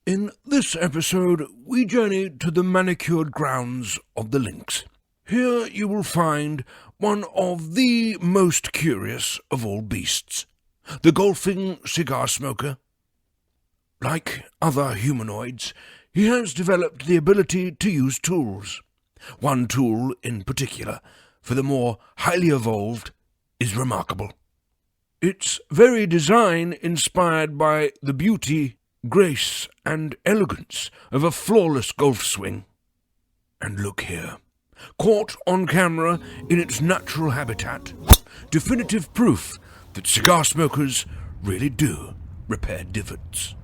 In this episode, we journey to the manicured grounds of the lynx. Here you will find one of the most curious of all beasts, the golfing cigar smoker. Like other humanoids, he has developed the ability to use tools. One tool in particular, for the more highly evolved, is remarkable. Its very design inspired by the beauty, grace, and elegance of a flawless golf swing. And look here, caught on camera in its natural habitat, definitive proof that cigar smokers really do repair divots.